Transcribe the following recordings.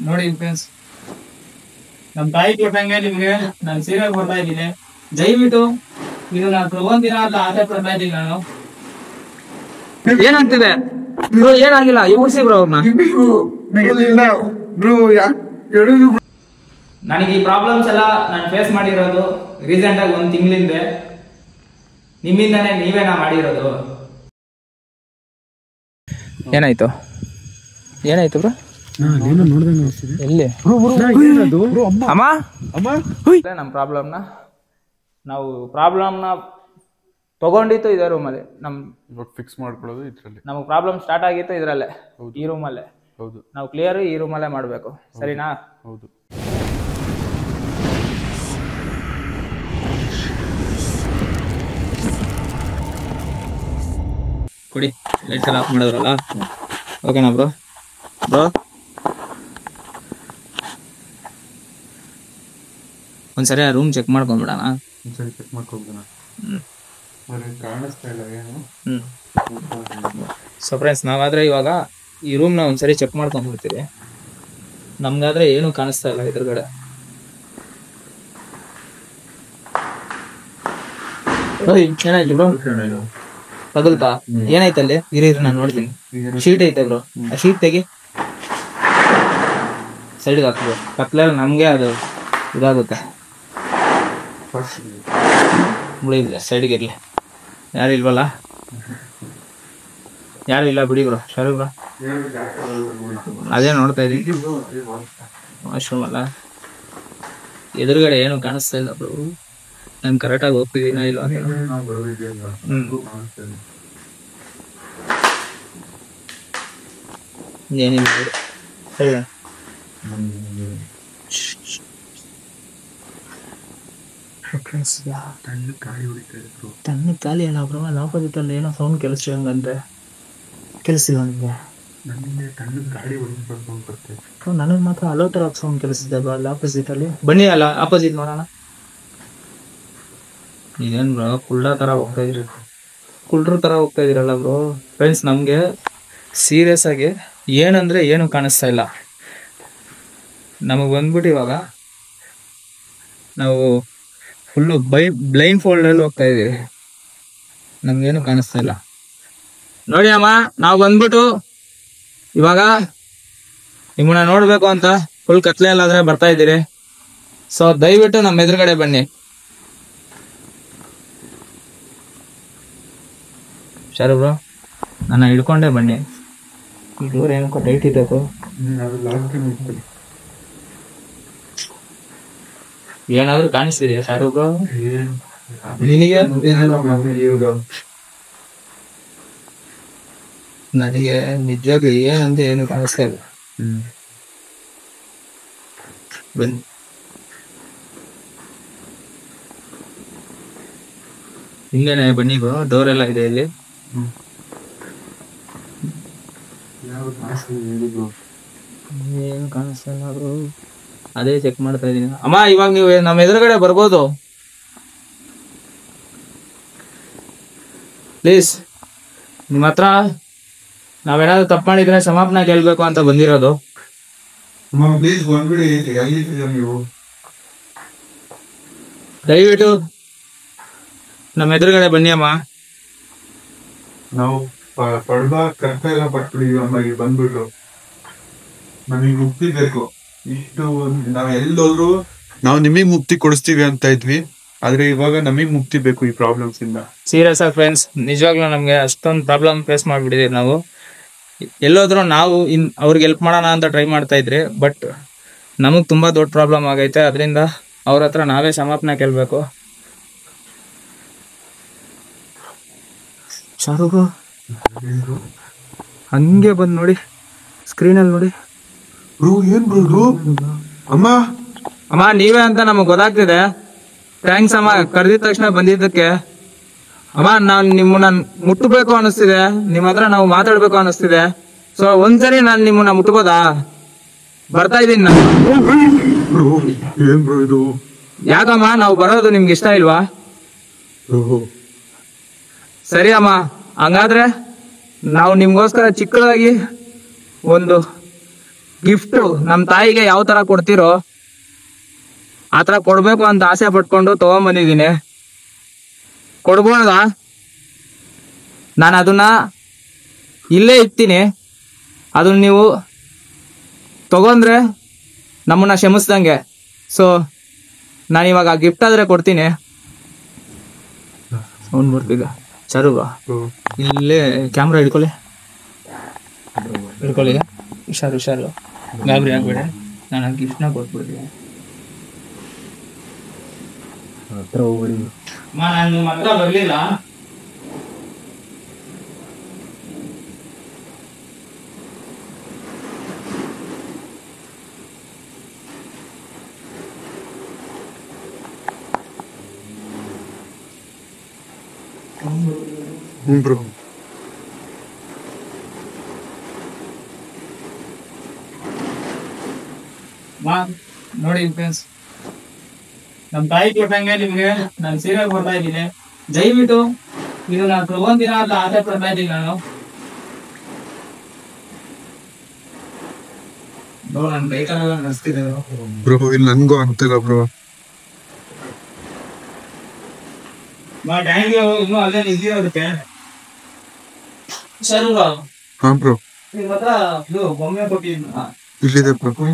ನೋಡಿ ಫ್ರೆಂಡ್ಸ್, ನಮ್ ತಾಯಿ ಕೊಟ್ಟಂಗೆ ನಿಮ್ಗೆ ನಾನು ಸೀರೆ ಕೊಡ್ತಾ ಇದ್ದೀನಿ. ದಯವಿಟ್ಟು ಇದು ನಾನು ತಗೊಂತೀರಾ ಅಂತ ಆಸೆ ಪಡ್ತಾ ಇದ್ದೀನಿ ನಾನು. ಏನಾಗ್ತಿದೆ ಬ್ರೋ? ಏನಾಗಿಲ್ಲ, ಇವ್ಸಿ ಬ್ರೋ ಅವ್ರನ್ನ. ನನಗೆ ಈ ಪ್ರಾಬ್ಲಮ್ಸ್ ಎಲ್ಲ ನಾನು ಫೇಸ್ ಮಾಡಿರೋದು ರೀಸೆಂಟ್ ಆಗಿ 1 ತಿಂಗಳಿಂದ. ನಿಮ್ಮಿಂದಾನೇ ನೀವೇನಾ ಮಾಡಿರೋದು? ಏನಾಯ್ತು ಬ್ರೋ? ಎಲ್ಲಿ ಅಮ್ಮ ನಮ್ಮ ಪ್ರಾಬ್ಲಮ್ನ ತಗೊಂಡಿತ್ತು ಇದೇ ರೂಮಲ್ಲಿ. ಫಿಕ್ಸ್ ಮಾಡ್ಕೊಳ್ಳೋದು ಇದ್ರಲ್ಲಿ. ನಮಗೆ ಪ್ರಾಬ್ಲಮ್ ಸ್ಟಾರ್ಟ್ ಆಗಿತ್ತು ಇದ್ರಲ್ಲೇ, ಈ ರೂಮಲ್ಲೇ. ಹೌದು, ನಾವು ಕ್ಲಿಯರ್ ಈ ರೂಮಲ್ಲೇ ಮಾಡಬೇಕು, ಸರಿನಾ? ಹೌದು. ಕೊಡಿ, ಲೈಟ್ಸ್ ಎಲ್ಲ ಆಫ್ ಮಾಡಿದ್ರಲ್ಲ. ಓಕೆನಾ ಬ್ರೋ? ಒಂದ್ಸರಿ ಆ ರೂಮ್ ಚೆಕ್ ಮಾಡ್ಕೊಂಡ್ಬಿಡೋಣ. ಸೊ ಫ್ರೆಂಡ್ಸ್, ನಾವಾದ್ರೆ ಇವಾಗ ಈ ರೂಮ್ನ ಒಂದ್ಸರಿ ಚೆಕ್ ಮಾಡ್ಕೊಂಡ್ಬಿಡ್ತೀವಿ. ನಮ್ಗಾದ್ರೆ ಏನು ಕಾಣಿಸ್ತಾ ಇಲ್ಲ ಎದುರುಗಡೆ. ಏನಾಯ್ತು ಬ್ರೋ? ತಗಲ್ತಾ? ಏನಾಯ್ತಲ್ಲಿ? ಇರಿ ನಾನು ನೋಡ್ತೀನಿ. ಶೀಟ್ ಐತೆ ಬ್ರೋ, ಆ ಶೀಟ್ ತೆಗಿ, ಸೈಡ್ಗೆ ಹಾಕ್ಬೋದು. ಕತ್ಲಲ್ಲಿ ನಮ್ಗೆ ಅದು ಇದಾಗುತ್ತೆ. ಮುಳಿದಿದೆ, ಸೈಡ್ಗೆ ಇರ್ಲಿ. ಯಾರು ಇಲ್ವಲ್ಲ? ಯಾರು ಇಲ್ಲ ಬಿಡಿ ಬ್ರೋ. ಸರಿ ಬ್ರೋ, ಅದೇ ನೋಡ್ತಾ ಇದ್ದೀನಿ. ವಾಶ್ರೂಮ್ ಅಲ್ಲ, ಎದುರುಗಡೆ ಏನು ಕಾಣಿಸ್ತಾ ಇಲ್ಲ ಬ್ರೋ. ನಾನು ಕರೆಕ್ಟಾಗಿ ಹೋಗ್ತಿದ್ದೀನ ಇಲ್ಲ? ಏನಿಲ್ಲ ಸರಿ. ತಣ್ಣಗೆ ಖಾಲಿ ಅಲ್ಲ ಬ್ರೋ. ಅಲ್ಲಿ ಆಪೋಸಿಟ್ ಅಲ್ಲಿ ಏನೋ ಸೌಂಡ್ ಕೇಳಿಸ್ದಂಗಂತೆ. ಕೇಳಿಸ್ತಿಲ್ಲ ನಿಮಗೆ? ನನಗೆ ಮಾತ್ರ ಅಲೋ ತರ ಸೌಂಡ್ ಕೇಳಿಸ್ತಿದೆ ಬ್ರೋ ಅಲ್ಲಿ ಆಪೋಸಿಟ್ ಅಲ್ಲಿ. ಬನ್ನಿ ಅಲ್ಲ ಆಪೋಸಿಟ್ ನೋಡೋಣ. ಇದೇನು ಬ್ರೋ ಕುಳ್ಳ ತರ ಹೋಗ್ತಾ ಇದ್ರಿ? ಕುಳ್ರ ತರ ಹೋಗ್ತಾ ಇದ್ದೀರಲ್ಲ ಬ್ರೋ. ಫ್ರೆಂಡ್ಸ್, ನಮಗೆ ಸೀರಿಯಸ್ ಆಗಿ ಏನಂದ್ರೆ ಏನು ಕಾಣಿಸ್ತಾ ಇಲ್ಲ. ನಮಗೆ ಬಂದ್ಬಿಟ್ಟು ಇವಾಗ ನಾವು ಫುಲ್ಲು ಬ್ಲೈಂಡ್ ಫೋಲ್ಡಲ್ಲಿ ಹೋಗ್ತಾ ಇದೀವಿ. ನಮ್ಗೇನು ಕಾಣಿಸ್ತಾ ಇಲ್ಲ. ನೋಡಿ ಅಮ್ಮ, ನಾವು ಬಂದ್ಬಿಟ್ಟು ಇವಾಗ ನಿಮ್ಮನ್ನ ನೋಡ್ಬೇಕು ಅಂತ ಫುಲ್ ಕತ್ಲೆಯಲ್ಲಾದ್ರೆ ಬರ್ತಾ ಇದ್ದೀರಿ. ಸೊ ದಯವಿಟ್ಟು ನಮ್ಮ ಎದುರುಗಡೆ ಬನ್ನಿ. ಸರಿ ಬ್ರೋ, ನನ್ನ ಹಿಡ್ಕೊಂಡೇ ಬನ್ನಿ. ಈ ಡೋರ್ ಏನಕ್ಕೋ ಟೈಟ್ ಇರಬೇಕು. ಏನಾದ್ರು ಕಾಣಿಸ್ತಿದೆಯಾ ಸರ್ ಬ್ರೋ ನಿನಗೆ? ನನಗೆ ನಿಜವಾಗ್ಲೂ ಏನಂತ ಏನು ಕಾಣಿಸ್ತಾ ಇಲ್ಲ. ಬನ್ನಿ, ಹಿಂಗೇನೆ ಬನ್ನಿ ಬ್ರೋ. ಡೋರ್ ಎಲ್ಲ ಇದೆ ಇಲ್ಲಿ. ಏನು ಕಾಣಿಸ್ತಾ ಇಲ್ಲ ಬ್ರೋ. ಅದೇ ಚೆಕ್ ಮಾಡ್ತಾ ಇದೀನಿ. ಅಮ್ಮ, ಇವಾಗ ನೀವು ನಮ್ಮ ಎದುರುಗಡೆ ಬರ್ಬೋದು ಪ್ಲೀಸ್. ನಿಮ್ಮ ಹತ್ರ ನಾವೇನಾದ್ರು ತಪ್ಪು ಮಾಡಿದ್ರೆ ಕ್ಷಮಾಪಣೆ ಕೇಳ್ಬೇಕು ಅಂತ ಬಂದಿರೋದು. ದಯವಿಟ್ಟು ನಮ್ಮ ಎದುರುಗಡೆ ಬನ್ನಿ ಅಮ್ಮ. ನಾವು ಕಷ್ಟ ಎಲ್ಲ ಪಟ್ಬಿಟ್ಟಿದೀವಿ ಬಂದ್ಬಿಟ್ಟು. ನಮಗೆ ಮುಕ್ತಿ ಬೇಕು. ಇಷ್ಟು ನಾವ್ ಎಲ್ಲೋದ್ರು ನಾವು ನಿಮಗ್ ಮುಕ್ತಿ ಕೊಡಿಸ್ತೀವಿ ಅಂತ ಇದ್ವಿ, ಆದ್ರೆ ಇವಾಗ ನಮಗ್ ಮುಕ್ತಿ ಬೇಕು ಈ ಪ್ರಾಬ್ಲಮ್ಸ್ ಇಂದ. ಸೀರಿಯಸ್ ಆಗಿ ಫ್ರೆಂಡ್ಸ್, ನಿಜವಾಗ್ಲೂ ನಮ್ಗೆ ಅಷ್ಟೊಂದು ಪ್ರಾಬ್ಲಮ್ ಫೇಸ್ ಮಾಡ್ಬಿಟ್ಟಿದೀವಿ ನಾವು. ಎಲ್ಲೋದ್ರೂ ನಾವು ಅವ್ರಿಗೆ ಹೆಲ್ಪ್ ಮಾಡೋಣ ಅಂತ ಟ್ರೈ ಮಾಡ್ತಾ ಇದ್ರಿ, ಬಟ್ ನಮಗ್ ತುಂಬಾ ದೊಡ್ಡ ಪ್ರಾಬ್ಲಮ್ ಆಗೈತೆ. ಅದರಿಂದ ಅವ್ರ ಹತ್ರ ನಾವೇ ಕ್ಷಮಾಪಣೆ ಕೇಳ್ಬೇಕು. ಶಾರುಖ್ ಹಂಗೆ ಬಂದು ನೋಡಿ, ಸ್ಕ್ರೀನಲ್ಲಿ ನೋಡಿ. ಏನ್ ಬ್ರೋ? ಅಮ್ಮ ಅಮ್ಮ, ನೀವೇ ಅಂತ ನಮಗ್ ಗೊತ್ತಾಗ್ತಿದೆ. ಥ್ಯಾಂಕ್ಸ್ ಅಮ್ಮ, ಕರೆದಿದ ತಕ್ಷಣ ಬಂದಿದ್ದಕ್ಕೆ. ಅಮ್ಮ, ನಾನ್ ನಿಮ್ಮನ್ನ ಮುಟ್ಟಬೇಕು ಅನಿಸ್ತಿದೆ, ನಿಮ್ಮ ಹತ್ರ ನಾವು ಮಾತಾಡ್ಬೇಕು ಅನಿಸ್ತಿದೆ. ಸೊ ಒಂದ್ಸರಿ ನಾನು ನಿಮ್ಮನ್ನ ಮುಟ್ಬೋದಾ? ಬರ್ತಾ ಇದೀನಿ ನಾನು. ಏನ್ ಬ್ರೋ ಇದು? ಯಾಕಮ್ಮ, ನಾವು ಬರೋದು ನಿಮ್ಗೆ ಇಷ್ಟ ಇಲ್ವಾ? ಸರಿ ಅಮ್ಮ, ಹಂಗಾದ್ರೆ ನಾವು ನಿಮ್ಗೋಸ್ಕರ ಚಿಕ್ಕದಾಗಿ ಒಂದು ಗಿಫ್ಟ್ ನಮ್ ತಾಯಿಗೆ ಯಾವ ತರ ಕೊಡ್ತಿರೋ ಆತರ ಕೊಡ್ಬೇಕು ಅಂತ ಆಸೆ ಪಟ್ಕೊಂಡು ತಗೊಂಡ್ಬಂದಿದ್ದೀನಿ. ಕೊಡ್ಬೋದಾ? ನಾನು ಅದನ್ನ ಇಲ್ಲೇ ಇರ್ತೀನಿ, ಅದನ್ನ ನೀವು ತಗೊಂಡ್ರೆ ನಮ್ಮನ್ನ ಕ್ಷಮಿಸ್ದಂಗೆ. ಸೊ ನಾನಿವಾಗ ಗಿಫ್ಟ್ ಆದ್ರೆ ಕೊಡ್ತೀನಿ. ಸೌಂಡ್ ಬರ್ತಿದ್ದ ಚರು ಇಲ್ಲೇ ಕ್ಯಾಮ್ರಾ ಹಿಡ್ಕೊಳ್ಳಿ. ಹುಷಾರು ಗಾಬರಿ ಆಗ್ಬೇಡ. ನಾನು ಆ ಗಿಫ್ಟ್ನ ಕೊಟ್ಬಿಡ್ತೀನಿ. ನಾನು ನಿಮ್ಮ ಹತ್ರ ಬರ್ಲಿಲ್ಲ. ಬ್ರೋ ನೋಡಿ ಫ್ರೆಂಡ್ಸ್, ನಮ್ ತಾಯಿ ಕೊಟ್ಟಂಗೆ ನಿಮ್ಗೆ ನಾನು ಸೀರೆ ಕೊಡ್ತಾ ಇದ್ದೀನಿ. ದಯವಿಟ್ಟು ಇದು ನಾನು ತಗೊಂತೀರಾ ಅಂತ ಆಸೆ ಪಡ್ತಾ ಇದ್ದೀನಿ. ನಾನು ನನ್ನ ಕೈ ಕಾಲ ನಡೆಸ್ತಿದ್ದೆ ಬ್ರೋ. ಇಲ್ಲಿ ನನ್ಗೂ ಆಗ್ತಿಲ್ಲ ಬ್ರೋ. ಟ್ಯಾಂಕ್ ಇನ್ನೂ ಅಲ್ಲೇ ನಿಂತಿರೋದಕ್ಕೆ. ಸರಿ ಹಾ ಬ್ರೋ, ನಿಮ್ಮ ಹತ್ರ ಇದು ಬೊಮ್ಮೆ ಕೊಟ್ಟಿದ್ದೀನಿ. ಇಲ್ಲಿದೆ ಬ್ರೋ.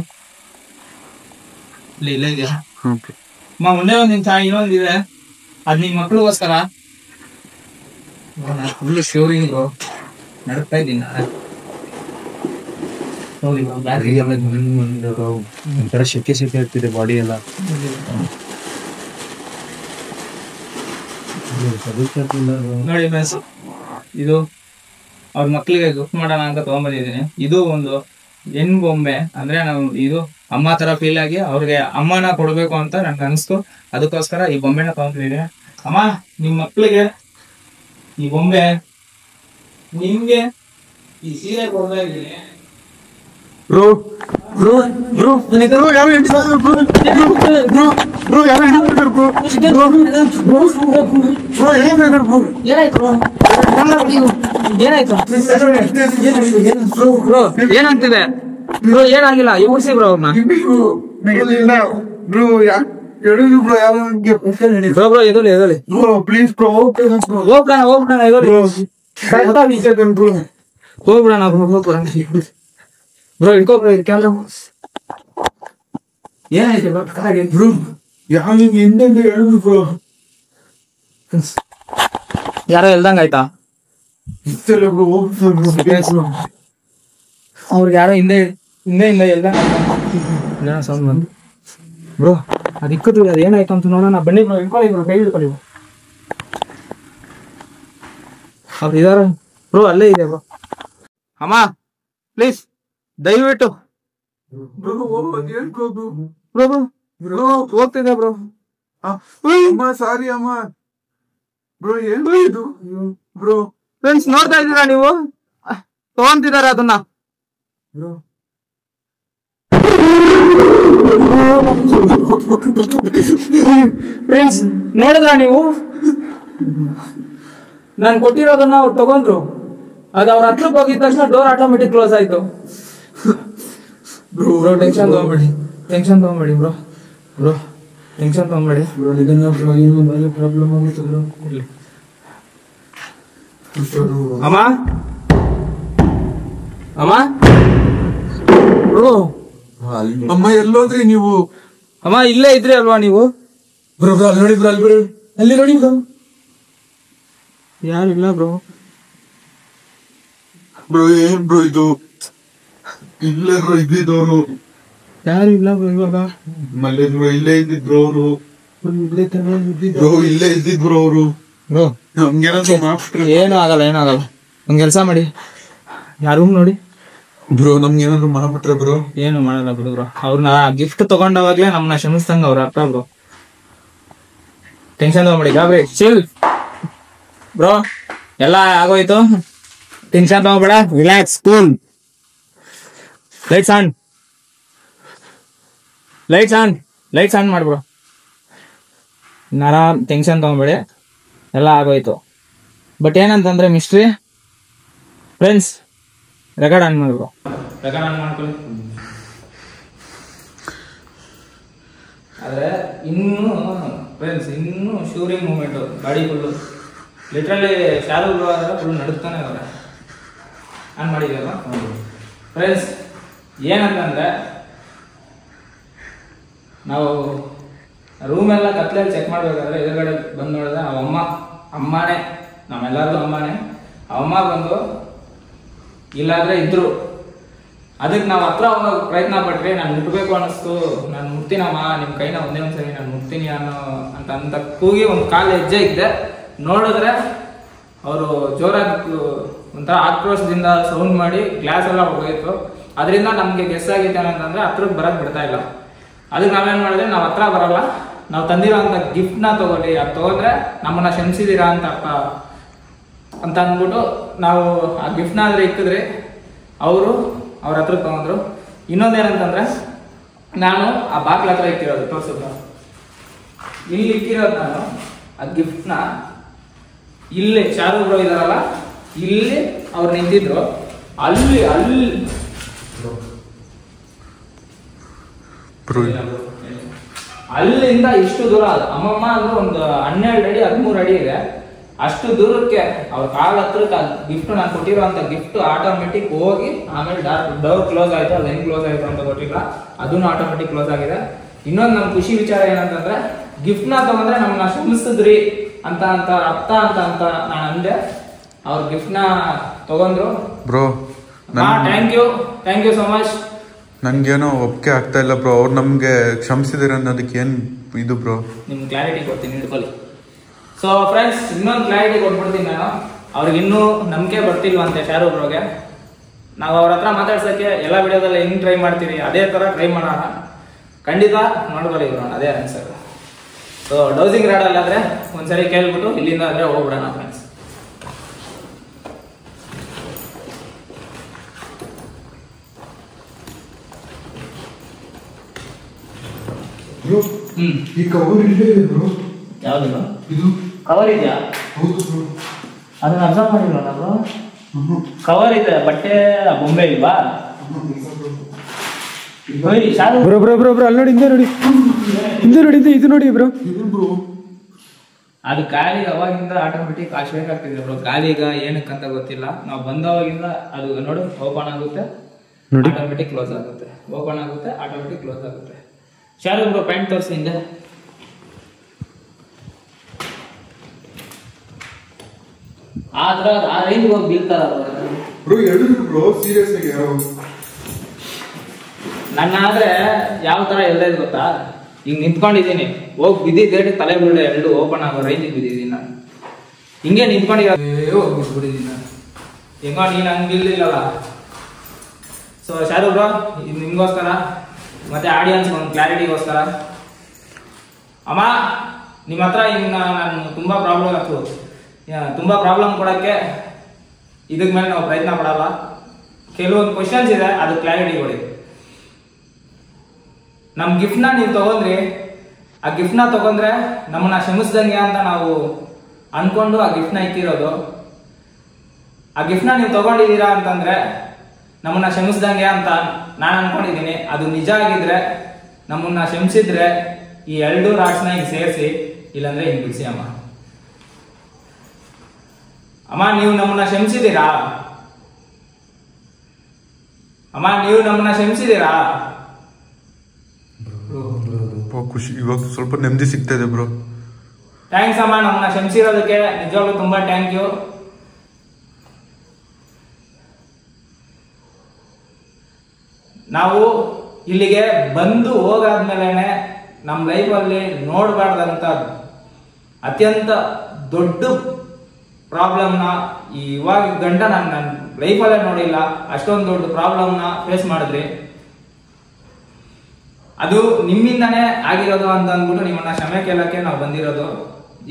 ಇಲ್ಲ ಇದೆಯಾ? ಹಾ ಬ್ರೋ. ಒಂದೇ ಒಂದ್ ನಿಮಿಷ, ಇನ್ನೊಂದಿದೆ, ಅದ್ ನಿನ್ ಮಕ್ಳಿಗೋಸ್ಕರ. ಫುಲ್ ಶೋರಿಂಗ್ ನಡ್ತಾ ಇದ್ದೀನಿ. ಒಂಥರ ಶೆಕೆ ಇರ್ತಿದೆ ಬಾಡಿ ಎಲ್ಲ. ನೋಡಿ ಫ್ರೆಂಡ್ಸ್, ಇದು ಅವ್ರ ಮಕ್ಳಿಗೆ ಗಿಫ್ಟ್ ಮಾಡೋಣ ಅಂತ ತಗೊಂಡ್ಬಂದಿದ್ದೀನಿ. ಇದು ಒಂದು ಹೆಣ್ ಬೊಂಬೆ, ಅಂದ್ರೆ ನಾವು ಇದು ಅಮ್ಮ ತರ ಫೀಲ್ ಆಗಿ ಅವ್ರಿಗೆ ಅಮ್ಮನ ಕೊಡ್ಬೇಕು ಅಂತ ನನ್ಗೆ ಅನಿಸ್ತು. ಅದಕ್ಕೋಸ್ಕರ ಈ ಬೊಂಬೆನ ತಗೊಂಡಿದ್ದೀನಿ. ಅಮ್ಮ, ನಿಮ್ ಮಕ್ಳಿಗೆ ಈ ಬೊಂಬೆ, ನಿಮ್ಗೆ ಈ ಸೀರೆ ಕೊಡ್ತಾ ಇದ್ದೀನಿ. ಬ್ರೋ ಬ್ರೋ ಬ್ರೋ ಬ್ರೋ ಯಾರು ಹೇಳ್ತಾರೆ ಬ್ರೋ? ಬ್ರೋ ಯಾರು ಹೇಳ್ತಾರೆ ಬ್ರೋ? ಬ್ರೋ ಏನಾಯ್ತು? ಏನಾಗ್ತಿದೆ ಬ್ರೋ? ಏನಾಗಿಲ್ಲ, ಇವ್ಸಿ ಬ್ರೋ ಅವ್ರನ್ನ. ಬ್ರೋ ಎದುರು ಬ್ರೋ, ಯಾರು ಬ್ರೋ ಎದುರಿ ಬ್ರೋ ಪ್ಲೀಸ್ ಬ್ರೋ. ಹೋಗ್ಬಿಡೋಣ ಬ್ರೋ. ಇಟ್ಕೋ ಬ್ರೋ, ಇದು ಕ್ಯಾಮ್ರಾ. ಏನಾಯ್ತು ಬ್ರೋ? ಯಾವ ಹಿಂದೆ ಹೇಳಿದ್ರು ಬ್ರೋ. ಯಾರೋ ಎಲ್ದಂಗ ಆಯ್ತಾ? ಇಷ್ಟೆಲ್ಲ ಬ್ರೋ ಹೋಗ್ತಾರೆ. ಅವ್ರಿಗೆ ಯಾರೋ ಹಿಂದೆ ಎಲ್ದಂಗ ಸೌಂಡ್ ಬಂದು. ಬ್ರೋ ಅದು ಇಕ್ಕತ್ತು, ಅದು ಏನಾಯ್ತು ಅಂತ ನೋಡೋಣ ಬನ್ನಿ ಬ್ರೋ. ಇಟ್ಕೊಳ್ಳಿ ಬ್ರೋ, ಕೈ ಹಿಡ್ಕೊಳ್ಳಿ ಬ್ರೋ. ಅವ್ರು ಇದಾರ ಬ್ರೋ, ಅಲ್ಲೇ ಇದೆ ಬ್ರೋ. ಅಮ್ಮ ಪ್ಲೀಸ್ ದಯವಿಟ್ಟು ಬ್ರೋ ಬ್ರೋ ಬ್ರೋ ಹೋಗ್ತಿದೆ ಬ್ರೋ. ಅಮ್ಮ ಸಾರಿ ಅಮ್ಮ. ಬ್ರೋ ಏನು ಇದು ಬ್ರೋ? ಫ್ರೆಂಡ್ಸ್ ನೋಡ್ತಾ ಇದ್ದೀರಾ ನೀವು? ತಗೊಂತಿದಾರ ಅದನ್ನ. ಫ್ರೆಂಡ್ಸ್ ನೋಡಿದ್ರ ನೀವು? ನಾನು ಕೊಟ್ಟಿರೋದನ್ನ ಅವ್ರು ತಗೊಂಡ್ರು. ಅದು ಅವ್ರ ಹತ್ರಕ್ಕೆ ಹೋಗಿದ ತಕ್ಷಣ ಡೋರ್ ಆಟೋಮೆಟಿಕ್ ಕ್ಲೋಸ್ ಆಯ್ತು. ಬ್ರೋ ಟೆನ್ಷನ್ ತಗೊಂಬೇಡಿ ಬ್ರೋ. ಟೆನ್ಷನ್ ತಗೊಂಬೇಡಿ ಬ್ರೋ. ಇದನ್ನ ಬ್ರೋ ಏನು ಮೇಲೆ ಪ್ರಾಬ್ಲಮ್ ಆಗುತ್ತೆ ಬ್ರೋ. ಅಮ್ಮ ಬ್ರೋ, ಅಮ್ಮ ಎಲ್ಲೋದ್ರಿ ನೀವು? ಅಮ್ಮ ಇಲ್ಲೇ ಇದ್ರಿ ಅಲ್ವಾ ನೀವು? ಬ್ರೋ ಅಲ್ಲಿ ನೋಡಿ ಬ್ರೋ, ಅಲ್ಲಿ ನೋಡಿ ಬ್ರೋ. ಯಾರಿಲ್ಲ ಬ್ರೋ. ಬ್ರೋ ಏನ್ ಬ್ರೋ ಇದು? ಇಲ್ಲ ಬ್ರೋ, ಇದ್ದಿದ್ದವ್ರು ಯಾರು ಇಲ್ಲ ಬ್ರೋ ಇವಾಗ. ಮಲ್ಲೇಶ್ ಬ್ರೋ ಇಲ್ಲೇ ಇದ್ದಿದ್ರು ಅವರು. ಬ್ರೋ ಇಲ್ಲೇ ಇದ್ದಿದ್ರು ಅವರು. ಬ್ರೋ ಹಂಗೇನಾದ್ರು ಮಾಡ್ಬಿಟ್ರೆ ಏನೂ ಆಗಲ್ಲ. ಒಂದ್ ಕೆಲಸ ಮಾಡಿ, ಯಾರು ನೋಡಿ ಬ್ರೋ, ನಮ್ಗೇನಾದ್ರು ಮಾಡ್ಬಿಟ್ರೆ ಬ್ರೋ? ಏನು ಮಾಡಲ್ಲ ಬಿಡು ಬ್ರೋ. ಅವ್ರನ್ನ ಗಿಫ್ಟ್ ತಗೊಂಡವಾಗ್ಲೇ ನಮ್ಮನ್ನ ಕ್ಷಮಿಸ್ದಂಗ ಅವ್ರ ಅರ್ಥ ಬ್ರೋ. ಟೆನ್ಷನ್ ತಗೊಂಬೇಡಿ, ಗಾಬರಿ ಚಿಲ್ ಬ್ರೋ. ಎಲ್ಲ ಆಗೋಯ್ತು, ಟೆನ್ಷನ್ ತಗೋಬೇಡ, ರಿಲ್ಯಾಕ್ಸ್, ಕೂಲ್. ಲೈಟ್ಸ್ ಆನ್ ಮಾಡ್ಬಿಡು. ಆರಾಮ್, ಟೆನ್ಷನ್ ತಗೊಂಬೇಡಿ, ಎಲ್ಲ ಆಗೋಯ್ತು. ಬಟ್ ಏನಂತಂದ್ರೆ ಮಿಸ್ಟ್ರಿ ಫ್ರೆಂಡ್ಸ್, ರೆಕಾರ್ಡ್ ಆನ್ ಮಾಡ್ಕೊಳ್ಳಿ. ಇನ್ನೂ ಫ್ರೆಂಡ್ಸ್ ಇನ್ನೂ ಶೂರಿಂಗ್ ಮೂಮೆಂಟು ಗಾಡಿ ಫುಲ್ಲು ಲಿಟ್ರಲಿ ಶಾರು ಬ್ರೋ ಆದರೆ ಫುಲ್ ನಡುತ್ತಾನೆ ಅವರ ಆನ್ ಮಾಡಿದ್ಯಲ್ಲ ಫ್ರೆಂಡ್ಸ್. ಏನಂತಂದರೆ ನಾವು ರೂಮೆಲ್ಲ ಕತ್ಲಲ್ಲಿ ಚೆಕ್ ಮಾಡಬೇಕಾದ್ರೆ ಎದುರುಗಡೆ ಬಂದು ನೋಡಿದ್ರೆ ಅಮ್ಮನೇ ನಮ್ಮೆಲ್ಲರದು ಅಮ್ಮನೇ. ಅಮ್ಮ ಬಂದು ಇಲ್ಲಾಂದ್ರೆ ಇದ್ರು. ಅದಕ್ಕೆ ನಾವು ಹತ್ರ ಹೋಗೋಕೆ ಪ್ರಯತ್ನ ಪಟ್ರಿ. ನಾನು ಮುಟ್ಬೇಕು ಅನ್ನಿಸ್ತು, ನಾನು ಮುಟ್ತೀನಮ್ಮ ನಿಮ್ಮ ಕೈನ ಒಂದೇ ಒಂದ್ಸರಿ ನಾನು ಮುಟ್ತೀನಿ ಅಂತ ಕೂಗಿ ಒಂದು ಕಾಲು ಹೆಜ್ಜೆ ಇದ್ದೆ. ನೋಡಿದ್ರೆ ಅವರು ಜೋರಾಗಿ ಒಂಥರ ಆಕ್ರೋಶದಿಂದ ಸೌಂಡ್ ಮಾಡಿ ಗ್ಲಾಸ್ ಎಲ್ಲ ಹೋಗಿತ್ತು. ಅದರಿಂದ ನಮಗೆ ಗೆಸ್ ಆಗಿತ್ತು ಏನಂತಂದ್ರೆ ಹತ್ರಕ್ಕೆ ಬರಕ್ಕೆ ಬಿಡ್ತಾ ಇಲ್ಲ. ಅದಕ್ಕೆ ನಾವೇನು ಮಾಡಿದ್ರೆ ನಾವು ಹತ್ರ ಬರಲ್ಲ, ನಾವು ತಂದಿರೋ ಅಂತ ಗಿಫ್ಟ್ನ ತಗೊಳ್ಳಿ, ಅದು ತಗೊಂಡ್ರೆ ನಮ್ಮನ್ನ ಕ್ಷಮಿಸಿದೀರಾ ಅಂತ ಅರ್ಥ ಅಂತ ಅಂದ್ಬಿಟ್ಟು ನಾವು ಆ ಗಿಫ್ಟ್ನ ಆದರೆ ಇಕ್ಕಿದ್ರೆ ಅವರು ಅವ್ರ ಹತ್ರ ತಗೊಂಡ್ರು. ಇನ್ನೊಂದೇನಂತಂದ್ರೆ ನಾನು ಆ ಬಾಕ್ಲ ಹತ್ರ ಇಕ್ಕಿರೋದು ತೋರಿಸಿದ್ರು, ಇಲ್ಲಿ ಇಕ್ಕಿರೋದು ನಾನು ಆ ಗಿಫ್ಟ್ನ ಇಲ್ಲಿ ಶಾರು ಬ್ರೋ ಇದಾರಲ್ಲ ಇಲ್ಲಿ ಅವ್ರು ನಿಂತಿದ್ರು. ಅಲ್ಲಿಂದ ಇಷ್ಟು ದೂರ ಅದು ಅಮ್ಮಮ್ಮ ಅಂದ್ರೆ ಒಂದು 12 ಅಡಿ 13 ಅಡಿ ಇದೆ. ಅಷ್ಟು ದೂರಕ್ಕೆ ಅವ್ರ ಕಾಲ ಹತ್ರಕ್ಕೆ ಗಿಫ್ಟ್ ನಾನು ಕೊಟ್ಟಿರುವಂತ ಗಿಫ್ಟ್ ಆಟೋಮೆಟಿಕ್ ಹೋಗಿ ಆಮೇಲೆ ಡೋರ್ ಕ್ಲೋಸ್ ಆಯ್ತು. ಅದು ಹೆಂಗ್ ಕ್ಲೋಸ್ ಆಯ್ತು ಅಂತ ಗೊತ್ತಿಲ್ಲ, ಅದನ್ನು ಆಟೋಮೆಟಿಕ್ ಕ್ಲೋಸ್ ಆಗಿದೆ. ಇನ್ನೊಂದು ನಮ್ ಖುಷಿ ವಿಚಾರ ಏನಂತಂದ್ರೆ ಗಿಫ್ಟ್ ನ ತಗೊಂಡ್ರೆ ನಮ್ಮನ್ನ ಕ್ಷಮಿಸಿದ್ರಿ ಅಂತ ಅರ್ಥ ಅಂತ ನಾನು ಅಂದೆ. ಅವ್ರ ಗಿಫ್ಟ್ ನ ತಗೊಂಡ್ರು bro. Thank you so much. ನನ್ಗೇನೋ ಒಪ್ಪಿಗೆ ಆಗ್ತಾ ಇಲ್ಲ ಬ್ರೋ. ಅವ್ರು ನಮ್ಗೆ ಕ್ಷಮಿಸಿದಿರ ಅನ್ನೋದಕ್ಕೆ ಏನ್ ಇದು ಬ್ರೋ? ನಿಮ್ಗೆ ಕ್ಲಾರಿಟಿ ಕೊಡ್ತೀನಿ ಹಿಡ್ಕೊಳ್ಳಿ. ಸೊ ಫ್ರೆಂಡ್ಸ್ ಇನ್ನೊಂದು ಕ್ಲಾರಿಟಿ ಕೊಟ್ಬಿಡ್ತೀನಿ ನಾನು. ಅವ್ರಿಗೆ ಇನ್ನೂ ನಂಬಿಕೆ ಬರ್ತಿಲ್ವಂತೆ ಶಾರು ಬ್ರೋಗೆ. ನಾವು ಅವ್ರ ಹತ್ರ ಮಾತಾಡ್ಸೋಕ್ಕೆ ಎಲ್ಲ ವಿಡಿಯೋದಲ್ಲಿ ಹೆಂಗ್ ಟ್ರೈ ಮಾಡ್ತೀವಿ ಅದೇ ಥರ ಟ್ರೈ ಮಾಡೋಣ. ಖಂಡಿತ ನೋಡ್ಕೊಳ್ಳಿ ಬ್ರೋ, ಅದೇ ಆನ್ಸರ್. ಸೊ ಡೌಸಿಂಗ್ ರಾಡಲ್ಲಾದರೆ ಒಂದ್ಸರಿ ಕೇಳ್ಬಿಟ್ಟು ಇಲ್ಲಿಂದ ಆದರೆ ಹೋಗ್ಬಿಡೋಣ ಫ್ರೆಂಡ್ಸ್. ಈ ಕವರ್ ಇಲ್ಲೇ ಇದೆ ಬ್ರೋ. ಯಾವ್ದು ಇದು ಕವರ್ ಇದೆಯಾ? ಹೌದು ಬ್ರೋ. ಅದನ್ನ ಅಬ್ಸರ್ವ್ ಮಾಡಿಲ್ಲ ನಾವು. ಕವರ್ ಇದೆ, ಬಟ್ಟೆ ಬೊಂಬೆ ಇಲ್ವಾ? ಬ್ರೋ ಬ್ರೋ ಬ್ರೋ ಬ್ರೋ ಅಲ್ಲಿ ನೋಡಿ, ಹಿಂದೆ ನೋಡಿ, ಹಿಂದೆ ನೋಡಿ, ಇದು ನೋಡಿ ಬ್ರೋ. ಬ್ರೋ ಅದು ಗಾಳಿ ಅವಾಗಿಂದ ಆಟೋಮೆಟಿಕ್ ಆಗ್ತಿದೆ ಬ್ರೋ. ಗಾಳಿ ಈಗ ಏನಕ್ಕಂತ ಗೊತ್ತಿಲ್ಲ. ನಾವು ಬಂದವಾಗಿಂದ ಅದು ನೋಡಿ ಓಪನ್ ಆಗುತ್ತೆ, ಆಟೋಮೆಟಿಕ್ ಕ್ಲೋಸ್ ಆಗುತ್ತೆ, ಓಪನ್ ಆಗುತ್ತೆ, ಆಟೋಮೆಟಿಕ್ ಕ್ಲೋಸ್ ಆಗುತ್ತೆ. ಶಾರು ಬ್ರೋ ಪ್ಯಾಂಟ್ ತೋರಿಸಿ ಹಿಂದೆ. ಆದ್ರ ಆ ರೇಂಜ್ ಹೋಗಿ ಬೀಳ್ತಾರ ಬ್ರೋ. ಹೇಳಿದ್ರು ಬ್ರೋ ಸೀರಿಯಸ್ ಆಗಿ. ನನ್ನ ಆದ್ರೆ ಯಾವ ತರ ಎಲ್ದೈದು ಗೊತ್ತಾ? ಈಗ ನಿಂತ್ಕೊಂಡಿದ್ದೀನಿ, ಹೋಗಿ ಬಿದ್ದಿದ್ದೆ ತಲೆ ಬೀಳ ಎರಡು ಓಪನ್ ಆಗೋ ರೇಂಜಿಗೆ ಬಿದ್ದಿದ್ದೀನಿ ನಾನು. ಹಿಂಗೆ ನಿಂತ್ಕೊಂಡಿರೋ ಹೋಗಿ ಬಿದ್ಬಿಟ್ಟಿದ್ದೀನಿ ನಾನು. ಹೆಂಗೋ ನೀನು ಹಂಗೆ ಬೀಳ್ಲಿಲ್ಲಲ್ಲ. ಸೊ ಶಾರು ಬ್ರೋ ಇದು ನಿಮ್ಗೋಸ್ಕರ ಮತ್ತೆ ಆಡಿಯನ್ಸ್ ಒಂದು ಕ್ಲಾರಿಟಿಗೋಸ್ಕರ. ಅಮ್ಮ ನಿಮ್ಮ ಹತ್ರ ಇನ್ನು ನಾನು ತುಂಬಾ ಪ್ರಾಬ್ಲಮ್ ಕೊಡೋಕ್ಕೆ ಇದಕ್ಕೆ ಮೇಲೆ ನಾವು ಪ್ರಯತ್ನ ಪಡಲ್ಲ. ಕೆಲವೊಂದು ಕ್ವಶನ್ಸ್ ಇದೆ, ಅದು ಕ್ಲಾರಿಟಿ ಕೊಡಿ. ನಮ್ಮ ಗಿಫ್ಟ್ನ ನೀವು ತಗೊಂಡ್ರಿ, ಆ ಗಿಫ್ಟ್ನ ತಗೊಂಡ್ರೆ ನಮ್ಮನ್ನ ಕ್ಷಮಿಸ್ದಂಗೆ ಅಂತ ನಾವು ಅನ್ಕೊಂಡು ಆ ಗಿಫ್ಟ್ನ ಇಟ್ಟಿರೋದು. ಆ ಗಿಫ್ಟ್ನ ನೀವು ತಗೊಂಡಿದ್ದೀರಾ ಅಂತಂದ್ರೆ ನಮ್ಮನ್ನ ಕ್ಷಮಿಸ್ದಂಗೆ ಅಂತ ನಾನು ಅನ್ಕೊಂಡಿದ್ದೀನಿ. ಅದು ನಿಜ ಆಗಿದ್ರೆ ನಮ್ಮನ್ನ ಕ್ಷಮಿಸಿದ್ರೆ ಈ 2 ರಾಟ್ಸ್ನ ಈಗ ಸೇರಿಸಿ, ಇಲ್ಲಾಂದ್ರೆ ಹಿಂಗೆ ಬಿಡಿಸಿ. ಅಮ್ಮ ನೀವು ನಮ್ಮನ್ನ ಕ್ಷಮಿಸಿದ್ದೀರಾ? ಅಮ್ಮ ನೀವು ನಮ್ಮನ್ನ ಕ್ಷಮಿಸಿದ್ದೀರಾ? ಖುಷಿ, ಇವಾಗ ಸ್ವಲ್ಪ ನೆಮ್ಮದಿ ಸಿಗ್ತಾ ಇದೆ ಬ್ರೋ. ಥ್ಯಾಂಕ್ಸ್ ಅಮ್ಮ, ನಮ್ಮನ್ನ ಕ್ಷಮಿಸಿರೋದಕ್ಕೆ ನಿಜವಾಗ್ಲೂ ತುಂಬಾ ಥ್ಯಾಂಕ್ ಯು. ನಾವು ಇಲ್ಲಿಗೆ ಬಂದು ಹೋಗಾದ್ಮೇಲೆ ನಮ್ಮ ಲೈಫಲ್ಲಿ ನೋಡಬಾರ್ದಂತ ಅತ್ಯಂತ ದೊಡ್ಡ ಪ್ರಾಬ್ಲಮ್ನ ಇವಾಗ ಗಂಟ ನಾನು ನನ್ನ ಲೈಫಲ್ಲೇ ನೋಡಿಲ್ಲ. ಅಷ್ಟೊಂದು ದೊಡ್ಡ ಪ್ರಾಬ್ಲಮ್ನ ಫೇಸ್ ಮಾಡಿದ್ರಿ. ಅದು ನಿಮ್ಮಿಂದಾನೇ ಆಗಿರೋದು ಅಂತ ಅಂದ್ಬಿಟ್ಟು ನಿಮ್ಮನ್ನ ಕ್ಷಮೆ ಕೇಳಕ್ಕೆ ನಾವು ಬಂದಿರೋದು.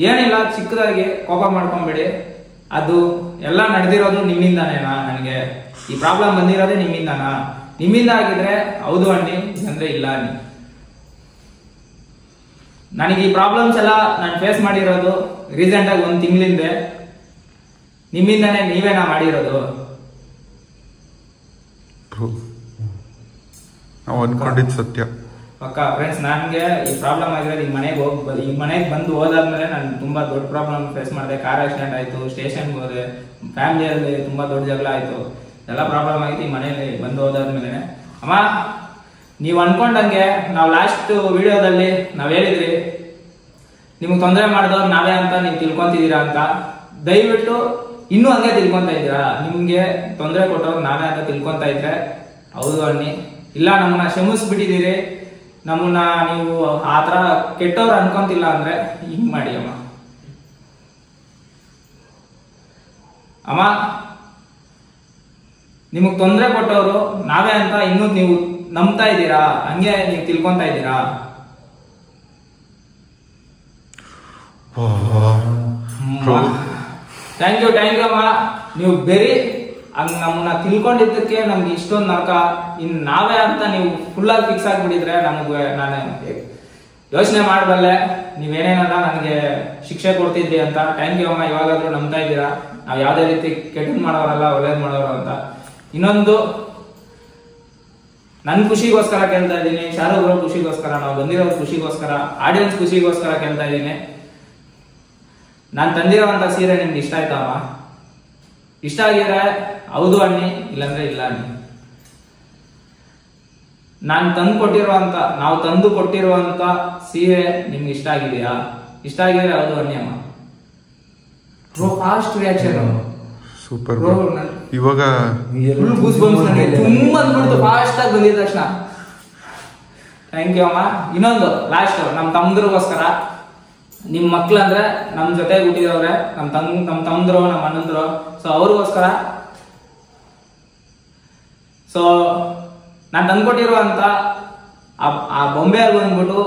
ಏನಿಲ್ಲ, ಚಿಕ್ಕದಾಗಿ ಕೋಪ ಮಾಡ್ಕೊಂಬೇಡಿ. ಅದು ಎಲ್ಲ ನಡೆದಿರೋದು ನಿಮ್ಮಿಂದಾನೇನಾ? ನನಗೆ ಈ ಪ್ರಾಬ್ಲಮ್ ಬಂದಿರೋದೇ ನಿಮ್ಮಿಂದಾನಾ? ನಿಮ್ಮಿಂದ ಆಗಿದ್ರೆ ಹೌದು ಅನ್ನಿ, ಅಂದ್ರೆ ಇಲ್ಲ ಅನ್ನಿ. ನನಗೆ ಈ ಪ್ರಾಬ್ಲಮ್ಸ್ ಎಲ್ಲ ನಾನು ಫೇಸ್ ಮಾಡಿರೋದು ರೀಸೆಂಟ್ ಆಗಿ 1 ತಿಂಗಳಿಂದ. ನಿಮ್ಮಿಂದಾನೇ, ನೀವೇನಾ ಮಾಡಿರೋದು? ನಾವು ಅನ್ಕೊಂಡಿದ್ದು ಸತ್ಯ. ಪಕ್ಕ ಫ್ರೆಂಡ್ಸ್, ನನಗೆ ಈ ಪ್ರಾಬ್ಲಮ್ ಆಗಿರೋದು ಈ ಮನೆಗೆ ಬಂದು ಹೋದಾದ್ಮೇಲೆ ನಾನು ತುಂಬಾ ದೊಡ್ಡ ಪ್ರಾಬ್ಲಮ್ ಫೇಸ್ ಮಾಡಿದೆ. ಕಾರ್ ಆಕ್ಸಿಡೆಂಟ್ ಆಯ್ತು, ಸ್ಟೇಷನ್ಗೆ ಹೋದೆ, ಫ್ಯಾಮಿಲಿಯಲ್ಲಿ ತುಂಬಾ ದೊಡ್ಡ ಜಗಳ ಆಯ್ತು, ಎಲ್ಲ ಪ್ರಾಬ್ಲಮ್ ಆಗಿತ್ತು ಈ ಮನೆಯಲ್ಲಿ ಬಂದು ಹೋದಾದ್ಮೇಲೆ. ಅಮ್ಮ, ನೀವು ಅನ್ಕೊಂಡಂಗೆ ನಾವು ಲಾಸ್ಟ್ ವಿಡಿಯೋದಲ್ಲಿ ನಾವ್ ಹೇಳಿದ್ರಿ ನಿಮ್ಗೆ ತೊಂದರೆ ಮಾಡಿದವ್ರು ನಾವೇ ಅಂತ ನೀವು ತಿಳ್ಕೊಂತಿದ್ದೀರಾ ಅಂತ. ದಯವಿಟ್ಟು ಇನ್ನೂ ಹಂಗೆ ತಿಳ್ಕೊಂತ ಇದ್ದೀರಾ? ನಿಮ್ಗೆ ತೊಂದರೆ ಕೊಟ್ಟವ್ರು ನಾವೇ ಅಂತ ತಿಳ್ಕೊಂತ ಇದ್ರೆ ಹೌದು ಅನ್ನಿ. ಇಲ್ಲ ನಮ್ಮನ್ನ ಕ್ಷಮಿಸ್ಬಿಟ್ಟಿದ್ದೀರಿ, ನಮ್ಮನ್ನ ನೀವು ಆತರ ಕೆಟ್ಟವ್ರು ಅನ್ಕೊಂತಿಲ್ಲ ಅಂದ್ರೆ ಹಿಂಗ್ ಮಾಡಿ ಅಮ್ಮ. ಅಮ್ಮ, ನಿಮಗ್ ತೊಂದರೆ ಕೊಟ್ಟವ್ರು ನಾವೇ ಅಂತ ಇನ್ನೂ ನೀವು ನಂಬ್ತಾ ಇದ್ದೀರಾ? ಹಂಗೆ ನೀವು ತಿಳ್ಕೊಂತ ಇದ್ದೀರಾ? ಥ್ಯಾಂಕ್ ಯು ಅಮ್ಮ. ನೀವು ಬೇರೆ ಹಂಗ ನಮ್ಮನ್ನ ತಿಳ್ಕೊಂಡಿದ್ದಕ್ಕೆ ನಮ್ಗೆ ಇಷ್ಟೊಂದು ನರಕ. ಇನ್ ನಾವೇ ಅಂತ ನೀವು ಫುಲ್ ಆಗಿ ಫಿಕ್ಸ್ ಆಗ್ಬಿಟ್ಟಿದ್ರೆ ನಮ್ಗೆ ನಾನು ಯೋಚನೆ ಮಾಡಬಲ್ಲೆ ನೀವೇನೇನಲ್ಲ ನನಗೆ ಶಿಕ್ಷೆ ಕೊಡ್ತಿದ್ರಿ ಅಂತ. ಥ್ಯಾಂಕ್ ಯು ಅಮ್ಮ. ಇವಾಗಾದ್ರೂ ನಂಬ್ತಾ ಇದ್ದೀರಾ ನಾವ್ ಯಾವ್ದೇ ರೀತಿ ಕೆಟ್ಟದ್ ಮಾಡೋರಲ್ಲ, ಒಳ್ಳೇದ್ ಮಾಡೋರು ಅಂತ. ಇನ್ನೊಂದು, ನನ್ ಖುಷಿಗೋಸ್ಕರ ಕೇಳ್ತಾ ಇದ್ದೀನಿ, ಶಾರುಖ್ ಅವ್ರ ಖುಷಿಗೋಸ್ಕರ, ನಾವು ಬಂದಿರೋ ಖುಷಿಗೋಸ್ಕರ, ಆಡಿಯನ್ಸ್ ಖುಷಿಗೋಸ್ಕರ ಕೇಳ್ತಾ ಇದ್ದೀನಿ. ನಾನ್ ತಂದಿರೋಂತ ಸೀರೆ ನಿಮ್ಗೆ ಇಷ್ಟ ಆಯ್ತಮ್ಮ? ಇಷ್ಟ ಆಗಿದ್ರೆ ಹೌದು ಅನ್ನಿ, ಇಲ್ಲಾಂದ್ರೆ ಇಲ್ಲ ಅನ್ನಿ. ನಾವು ತಂದು ಕೊಟ್ಟಿರುವಂತ ಸೀರೆ ನಿಮ್ಗೆ ಇಷ್ಟ ಆಗಿದೆಯಾ? ಇಷ್ಟ ಆಗಿದ್ರೆ ಹೌದು ಅನ್ನಿ ಅಮ್ಮ. Fast reaction, super. ಇವಾಗ ತುಂಬಾ ಫಾಸ್ಟ್ ಆಗಿ ಬಂದಿದ ತಕ್ಷಣ ಥ್ಯಾಂಕ್ ಯು ಅಮ್ಮ. ಇನ್ನೊಂದು ಲಾಸ್ಟ್, ನಮ್ ತಮ್ಮದ್ರಿಗೋಸ್ಕರ, ನಿಮ್ ಮಕ್ಳಂದ್ರೆ ನಮ್ ಜೊತೆ ಹುಟ್ಟಿದವ್ರೆ, ನಮ್ ತಮ್ಮದ್ರು, ನಮ್ಮ ಅಣ್ಣಂದ್ರು, ಸೊ ಅವ್ರಿಗೋಸ್ಕರ. ಸೊ ನಾನು ತಂದ್ಕೊಟ್ಟಿರುವಂತ ಆ ಬೊಂಬೆಯಲ್ಲಿ ಬಂದ್ಬಿಟ್ಟು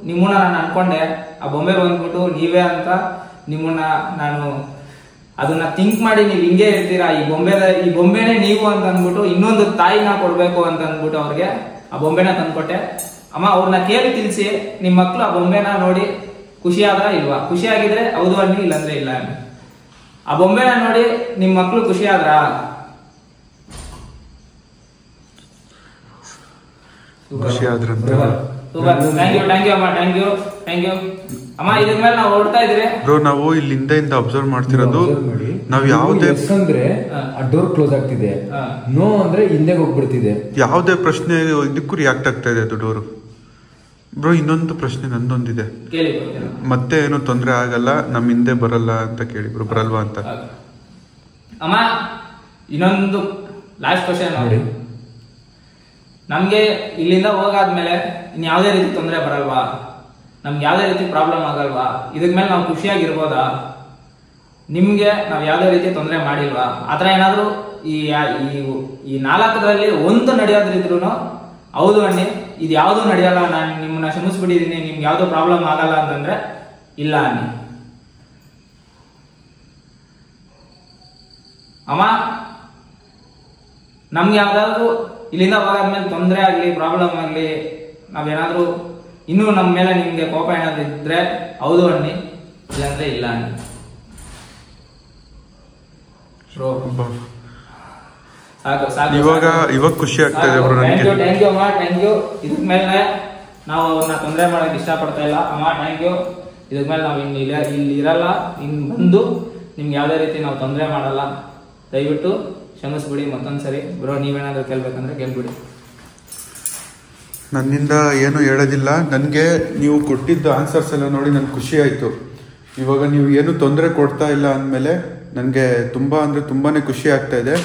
ನಿಮ್ಮನ್ನ ನಾನು ಅನ್ಕೊಂಡೆ, ಆ ಬೊಂಬೆ ಬಂದ್ಬಿಟ್ಟು ನೀವೇ ಅಂತ ನಿಮ್ಮನ್ನ ನಾನು ಅದನ್ನ ಥಿಂಕ್ ಮಾಡಿ ನೀವು ಹಿಂಗೆ ಇರ್ತೀರಾ, ಈ ಬೊಂಬೆನೇ ನೀವು ಅಂತ ಅಂದ್ಬಿಟ್ಟು ಇನ್ನೊಂದು ತಾಯಿನ ಕೊಡ್ಬೇಕು ಅಂತ ಅಂದ್ಬಿಟ್ಟು ಅವ್ರಿಗೆ ಆ ಬೊಂಬೆನ ತಂದ್ಕೊಟ್ಟೆ ಅಮ್ಮ. ಅವ್ರನ್ನ ಕೇಳಿ ತಿಳಿಸಿ, ನಿಮ್ ಮಕ್ಳು ಆ ಬೊಂಬೆನ ನೋಡಿ ಖುಷಿ ಆದ್ರ ಇಲ್ವಾ? ಖುಷಿ ಆಗಿದ್ರೆ ಹೌದು ಅನ್ನಿ, ಇಲ್ಲಾಂದ್ರೆ ಇಲ್ಲ ಅನ್ನಿ. ಆ ಬೊಂಬೆನ ನೋಡಿ ನಿಮ್ ಮಕ್ಳು ಖುಷಿ ಆದ್ರ? ಖುಷಿ ಆದ್ರಂತ. ಥ್ಯಾಂಕ್ ಯು ಅಮ್ಮ. ಥ್ಯಾಂಕ್ ಯು ಅಮ್ಮ. ಇದ್ರ ಮೇಲೆ ನಾವು ಹೊರಡ್ತಾ ಇದ್ರಿ ಬ್ರೋ. ನಾವು ಇಲ್ಲಿ ಹಿಂದೆಯಿಂದ ಅಬ್ಸರ್ವ್ ಮಾಡ್ತಿರೋದು, ನಾವು ಯಾವುದೇ ಅಂದ್ರೆ ಡೋರ್ ಕ್ಲೋಸ್ ಆಗ್ತಿದೆ, ನೋ ಅಂದ್ರೆ ಹಿಂದೆ ಹೋಗ್ಬಿಡ್ತಿದೆ, ಯಾವುದೇ ಪ್ರಶ್ನೆ ಇದಕ್ಕೂ ರಿಯಾಕ್ಟ್ ಆಗ್ತಾ ಇದೆ ಅದು ಡೋರು. ಬ್ರೋ, ಇನ್ನೊಂದು ಪ್ರಶ್ನೆ ನಂದೊಂದಿದೆ. ಮತ್ತೆ ಏನು ತೊಂದರೆ ಆಗಲ್ಲ, ನಮ್ ಹಿಂದೆ ಬರಲ್ಲ ಅಂತ ಕೇಳಿ ಬ್ರೋ. ಬರಲ್ವಾ ಅಂತ ಅಮ್ಮ. ಇನ್ನೊಂದು ಲಾಸ್ಟ್ ಕ್ವಶನ್ ನೋಡಿ, ನಮ್ಗೆ ಇಲ್ಲಿಂದ ಹೋಗಾದ್ಮೇಲೆ ಇನ್ ಯಾವ್ದೇ ರೀತಿ ತೊಂದರೆ ಬರಲ್ವಾ? ನಮ್ಗೆ ಯಾವ್ದೇ ರೀತಿ ಪ್ರಾಬ್ಲಮ್ ಆಗಲ್ವಾ? ಇದಕ್ ಮೇಲೆ ನಾವು ಖುಷಿಯಾಗಿರ್ಬೋದಾ? ನಿಮ್ಗೆ ನಾವ್ ಯಾವ್ದೇ ರೀತಿ ತೊಂದರೆ ಮಾಡಿಲ್ವಾ? ಆತರ ಏನಾದ್ರು ಈ 4ರಲ್ಲಿ ಒಂದು ನಡೆಯೋದ್ರಿದ್ರು ಹೌದು ಅನ್ನಿ, ಇದು ಯಾವ್ದು ನಡೆಯಲ್ಲ, ನಾನು ನಿಮ್ಮನ್ನ ಕ್ಷಮಿಸ್ಬಿಟ್ಟಿದೀನಿ, ನಿಮ್ಗೆ ಯಾವ್ದು ಪ್ರಾಬ್ಲಮ್ ಆಗಲ್ಲ ಅಂತಂದ್ರೆ ಇಲ್ಲ ಅನ್ನಿ ಅಮ್ಮ. ನಮ್ಗೆ ಯಾವ್ದಾದ್ರು ಇಲ್ಲಿಂದ ಹೋಗಾದ್ಮೇಲೆ ತೊಂದರೆ ಆಗ್ಲಿ, ಪ್ರಾಬ್ಲಮ್ ಆಗ್ಲಿ, ನಾವೇನಾದ್ರೂ ಇನ್ನೂ ನಮ್ಮ ಮೇಲೆ ನಿಮ್ಗೆ ಕೋಪ ಏನಾದ್ರು ಇದ್ರೆ ಹೌದು ಅನ್ನಿ, ಇಲ್ಲಾಂದ್ರೆ ಇಲ್ಲ ಅನ್ನಿ. ಇವಾಗ ಖುಷಿ ಆಗ್ತಾ ಇದೆ ಬ್ರೋ. ಥ್ಯಾಂಕ್ ಯು ಅಮ್ಮ. Thank you. ಇದ್ರ ಮೇಲೆ ನಾವು ಅವ್ರನ್ನ ತೊಂದರೆ ಮಾಡಕ್ ಇಷ್ಟ ಪಡ್ತಾ ಇಲ್ಲ ಅಮ್ಮ. Thank you. ಇದ್ರ ಮೇಲೆ ನಾವು ಇಲ್ಲಿ ಇರಲ್ಲ, ಇನ್ ಬಂದು ನಿಮ್ಗೆ ಯಾವ್ದೇ ರೀತಿ ನಾವು ತೊಂದರೆ ಮಾಡಲ್ಲ. ದಯವಿಟ್ಟು ಕ್ಷಮಿಸ್ಬಿಡಿ ಮತ್ತೊಂದ್ಸರಿ. ಬ್ರೋ, ನೀವೇನಾದ್ರೂ ಕೇಳ್ಬೇಕಂದ್ರೆ ಕೇಳ್ಬಿಡಿ. ನನ್ನಿಂದ ಏನು ಹೇಳೋದಿಲ್ಲ. ನನಗೆ ನೀವು ಕೊಟ್ಟಿದ್ದ ಆನ್ಸರ್ಸ್ ಎಲ್ಲ ನೋಡಿ ನನ್ಗೆ ಖುಷಿ ಆಯ್ತು. ಇವಾಗ ನೀವು ಏನು ತೊಂದರೆ ಕೊಡ್ತಾ ಇಲ್ಲ ಅಂದಮೇಲೆ ನನಗೆ ತುಂಬಾ ಅಂದ್ರೆ ತುಂಬಾನೇ ಖುಷಿ ಆಗ್ತಾ ಇದೆ.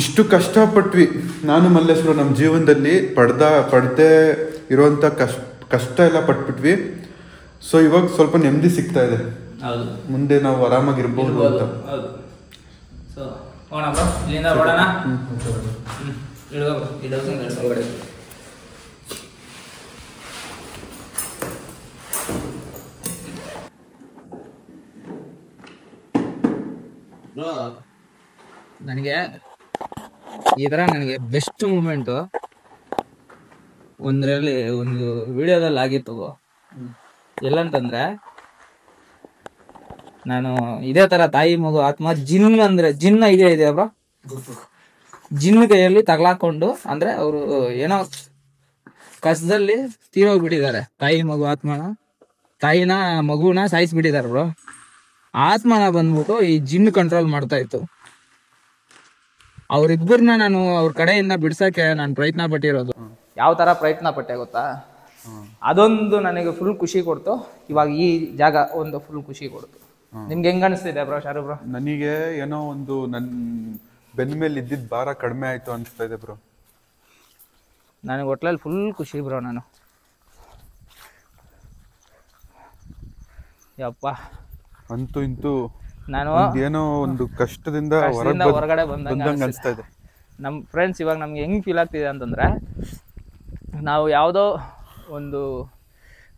ಇಷ್ಟು ಕಷ್ಟಪಟ್ವಿ ನಾನು ಮಲ್ಲೇಶ್ವರ ನಮ್ಮ ಜೀವನದಲ್ಲಿ ಪಡ್ದೇ ಇರುವಂತ ಕಷ್ಟ ಎಲ್ಲ ಪಟ್ಬಿಟ್ವಿ. ಸೊ ಇವಾಗ ಸ್ವಲ್ಪ ನೆಮ್ಮದಿ ಸಿಗ್ತಾ ಇದೆ. ಮುಂದೆ ನಾವು ಆರಾಮಾಗಿರ್ಬಹುದು ಅಂತ. ನನಗೆ ಈ ತರ ನನಗೆ ಬೆಸ್ಟ್ ಮೂಮೆಂಟ್ ಒಂದು ವಿಡಿಯೋದಲ್ಲಿ ಆಗಿತ್ತು. ಎಲ್ಲಂತಂದ್ರೆ ನಾನು ಇದೇ ತರ ತಾಯಿ ಮಗು ಆತ್ಮ ಜಿನ್ನ ಇದೆ ಬ್ರೋ, ಜಿನ್ನ ಕೈಯಲ್ಲಿ ತಗ್ಲಾಕೊಂಡು, ಅಂದ್ರೆ ಅವರು ಏನೋ ಕಸದಲ್ಲಿ ತೀರೋಗ್ಬಿಟ್ಟಿದ್ದಾರೆ. ತಾಯಿ ಮಗು ಆತ್ಮನ, ತಾಯಿನ ಮಗುನ ಸಾಯಿಸ್ಬಿಟ್ಟಿದ್ದಾರೆ ಬ್ರೋ. ಆತ್ಮನ ಬಂದ್ಬಿಟ್ಟು ಈ ಜಿನ್ ಕಂಟ್ರೋಲ್ ಮಾಡ್ತಾ ಇತ್ತು. ಅವ್ರಿಬ್ಬರನ್ನ ನಾನು ಅವ್ರ ಕಡೆಯಿಂದ ಬಿಡ್ಸಕ್ಕೆ ನಾನು ಪ್ರಯತ್ನ ಪಟ್ಟಿರೋದು. ಯಾವ ತರ ಪ್ರಯತ್ನ ಪಟ್ಟೆ ಗೊತ್ತಾ? ಅದೊಂದು ನನಗೆ ಫುಲ್ ಖುಷಿ ಕೊಡ್ತು. ಇವಾಗ ಈ ಜಾಗ ಒಂದು ಫುಲ್ ಖುಷಿ ಕೊಡ್ತು. ನಿಮ್ಗೆ ಹೆಂಗ ಅನಿಸ್ತಿದೆ ಬ್ರೋ ಶಾರು ಬ್ರೋ? ನನಗೆ ಏನೋ ಒಂದು ನನ್ನ ಬೆನ್ನ ಮೇಲೆ ಇದ್ದಿದ್ದ ಭಾರ ಕಡಿಮೆ ಆಯ್ತು ಅನಿಸ್ತಾ ಇದೆ ಬ್ರೋ. ನನಗೆ ಒಟ್ಲಲ್ಲಿ ಫುಲ್ ಖುಷಿ ಬ್ರೋ. ನಾನು ಯಪ್ಪ ಅಂತೂ ಇಂತೂ ನಾನು ಏನೋ ಒಂದು ಕಷ್ಟದಿಂದ ಹೊರಗಡೆ ಬಂದಂಗೆ ಅನಿಸ್ತಾ ಇದೆ. ನಮ್ಮ ಫ್ರೆಂಡ್ಸ್ ಇವಾಗ ನಮ್ಗೆ ಹೆಂಗ್ ಫೀಲ್ ಆಗ್ತಿದೆ ಅಂತಂದ್ರೆ, ನಾವು ಯಾವುದೋ ಒಂದು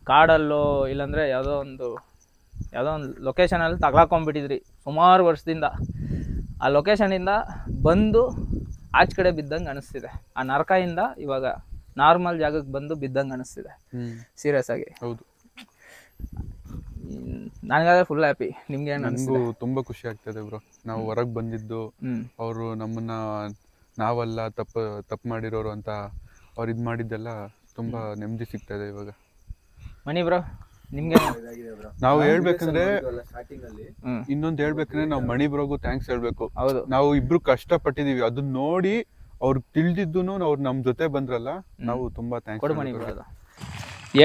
ಕಾಡಲ್ಲೋ ಇಲ್ಲಾಂದ್ರೆ ಯಾವುದೋ ಒಂದು ಲೊಕೇಶನಲ್ಲಿ ತಗ್ಲಾಕೊಂಡ್ಬಿಟ್ಟಿದ್ರಿ ಸುಮಾರು ವರ್ಷದಿಂದ. ಆ ಲೊಕೇಶನಿಂದ ಬಂದು ಆಚೆ ಕಡೆ ಬಿದ್ದಂಗೆ ಅನಿಸ್ತಿದೆ. ಆ ನರಕದಿಂದ ಇವಾಗ ನಾರ್ಮಲ್ ಜಾಗಕ್ಕೆ ಬಂದು ಬಿದ್ದಂಗೆ ಅನಿಸ್ತಿದೆ ಸೀರಿಯಸ್ ಆಗಿ. ಹೌದು, ನನಗಾದ್ರೆ ಫುಲ್ ಹ್ಯಾಪಿ. ನಿಮ್ಗೆ ನನಗೂ ತುಂಬಾ ಖುಷಿ ಆಗ್ತದೆ ಬ್ರೋ. ನಾವು ಹೊರಗೆ ಬಂದಿದ್ದು, ಅವರು ನಮ್ಮನ್ನ ನಾವಲ್ಲ ತಪ್ಪು ಮಾಡಿರೋರು ಅಂತ ಅವ್ರು ಇದು ಮಾಡಿದ್ದೆಲ್ಲ ತುಂಬಾ ನೆಮ್ಮದಿ ಸಿಗ್ತಾ ಇದೆ ಇವಾಗ. ಮನಿ ಬ್ರೋ ನಿಮ್ಗೆ ನಾವು ಹೇಳ್ಬೇಕಂದ್ರೆ ಇನ್ನೊಂದು ಹೇಳ್ಬೇಕಂದ್ರೆ ನಾವು ಮಣಿ ಬ್ರೋಗೂ ಥ್ಯಾಂಕ್ಸ್ ಹೇಳ್ಬೇಕು. ಹೌದು, ನಾವು ಇಬ್ರು ಕಷ್ಟ ಪಟ್ಟಿದೀವಿ, ಅದನ್ನ ನೋಡಿ ಅವ್ರಿಗೆ ತಿಳಿದಿದ್ದು ಅವ್ರು ನಮ್ ಜೊತೆ ಬಂದ್ರಲ್ಲ, ನಾವು ತುಂಬಾ ಥ್ಯಾಂಕ್ಸ್. ಮಣಿ ಬ್ರೋ ಅದು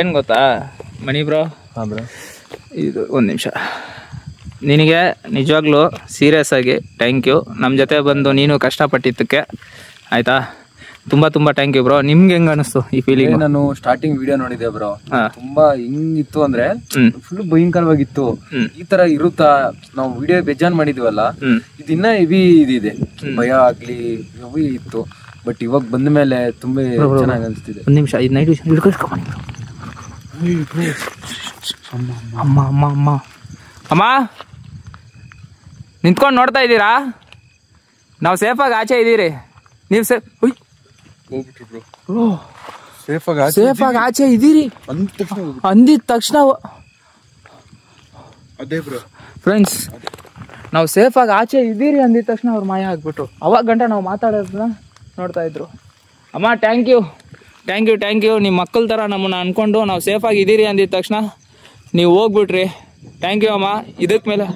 ಏನ್ ಗೊತ್ತಾ ಮಣಿ ಬ್ರೋ? ಇದು ಒಂದು ನಿಮಿಷ. ನಿನಗೆ ನಿಜವಾಗ್ಲೂ ಸೀರಿಯಸ್ ಆಗಿ ಥ್ಯಾಂಕ್ ಯು. ನಮ್ಮ ಜೊತೆ ಬಂದು ನೀನು ಕಷ್ಟಪಟ್ಟಿದ್ದಕ್ಕೆ ಆಯ್ತಾ. ತುಂಬಾ ತುಂಬಾ ಥ್ಯಾಂಕ್ ಯು ಬ್ರೋ. ನಿಮ್ಗೆ ಹೆಂಗ ಅನಿಸ್ತು ಈ ಫೀಲಿಂಗ್? ನಾನು ಸ್ಟಾರ್ಟಿಂಗ್ ವಿಡಿಯೋ ನೋಡಿದೆ ಬ್ರೋ, ತುಂಬಾ ಹಿಂಗಿತ್ತು ಅಂದ್ರೆ ಫುಲ್ ಭಯಂಕರವಾಗಿತ್ತು. ಈ ತರ ಇರುತ್ತಾ? ನಾವು ವಿಡಿಯೋ ಬೇಜಾನ್ ಮಾಡಿದ್ವಲ್ಲ, ಇದಿನ್ನ ಹೆವಿ ಇದಿದೆ, ಭಯ ಆಗ್ಲಿ ಹೆವಿ ಇತ್ತು. ಬಟ್ ಇವಾಗ ಬಂದ ಮೇಲೆ ತುಂಬಾ ಚೆನ್ನಾಗಿ ಅನಿಸ್ತಿದೆ. ಒಂದು ನಿಮಿಷ, ಇದು ನೈಟ್ ಹಿಡ್ಕೊಳ್ಸ್ಕೊಂಬ. ಅಮ್ಮ ಅಮ್ಮ ಅಮ್ಮ ಅಮ್ಮ ನಿಂತ್ಕೊಂಡು ನೋಡ್ತಾ ಇದ್ದೀರಾ? ನಾವು ಸೇಫಾಗಿ ಆಚೆ ಇದ್ದೀರಿ. ನೀವು ಸೇಫಾಗಿ ಆಚೆ ಇದ್ದೀರಿ ಅಂದಿದ ತಕ್ಷಣ ಅದೇ ಬ್ರೋ ಫ್ರೆಂಡ್ಸ್, ನಾವು ಸೇಫಾಗಿ ಆಚೆ ಇದ್ದೀರಿ ಅಂದಿದ ತಕ್ಷಣ ಅವ್ರು ಮಾಯ ಆಗ್ಬಿಟ್ರು. ಅವಾಗ ಗಂಟ ನಾವು ಮಾತಾಡೋದನ್ನ ನೋಡ್ತಾ ಇದ್ರು. ಅಮ್ಮ thank you thank you thank you. ನಿಮ್ಮ ಮಕ್ಕಳ ಥರ ನಮ್ಮನ್ನ ಅನ್ಕೊಂಡು ನಾವು ಸೇಫಾಗಿ ಇದ್ದೀರಿ ಅಂದಿದ ತಕ್ಷಣ ನೀವು ಹೋಗ್ಬಿಟ್ರಿ. ಥ್ಯಾಂಕ್ ಯು ಅಮ್ಮ. ಇದಕ್ಕೆ ಮೇಲೆ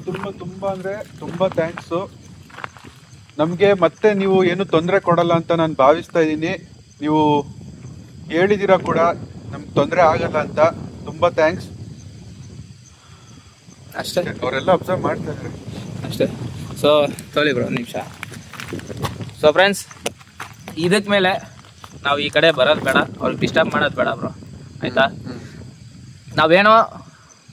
ತುಂಬಾ ತುಂಬಾ ಅಂದ್ರೆ ತುಂಬಾ ಥ್ಯಾಂಕ್ಸು. ನಮಗೆ ಮತ್ತೆ ನೀವು ಏನು ತೊಂದರೆ ಕೊಡಲ್ಲ ಅಂತ ನಾನು ಭಾವಿಸ್ತಾ ಇದ್ದೀನಿ. ನೀವು ಹೇಳಿದ್ದೀರಾ ಕೂಡ ನಮ್ಗೆ ತೊಂದರೆ ಆಗಲ್ಲ ಅಂತ. ತುಂಬಾ ಥ್ಯಾಂಕ್ಸ್. ಅಷ್ಟೇ, ಅವರೆಲ್ಲ ಅಬ್ಸರ್ವ್ ಮಾಡ್ತಾ ಇದ್ದಾರೆ ಅಷ್ಟೇ. ಸೊ ತೊಳಿ ಬ್ರೋ ನಿಮಿಷ. ಸೊ ಫ್ರೆಂಡ್ಸ್, ಇದಕ್ಕೆ ಮೇಲೆ ನಾವು ಈ ಕಡೆ ಬರೋದು ಬೇಡ, ಅವ್ರಿಗೆ ಡಿಸ್ಟರ್ಬ್ ಮಾಡೋದು ಬೇಡ ಬ್ರೋ ಆಯಿತಾ. ನಾವೇನೋ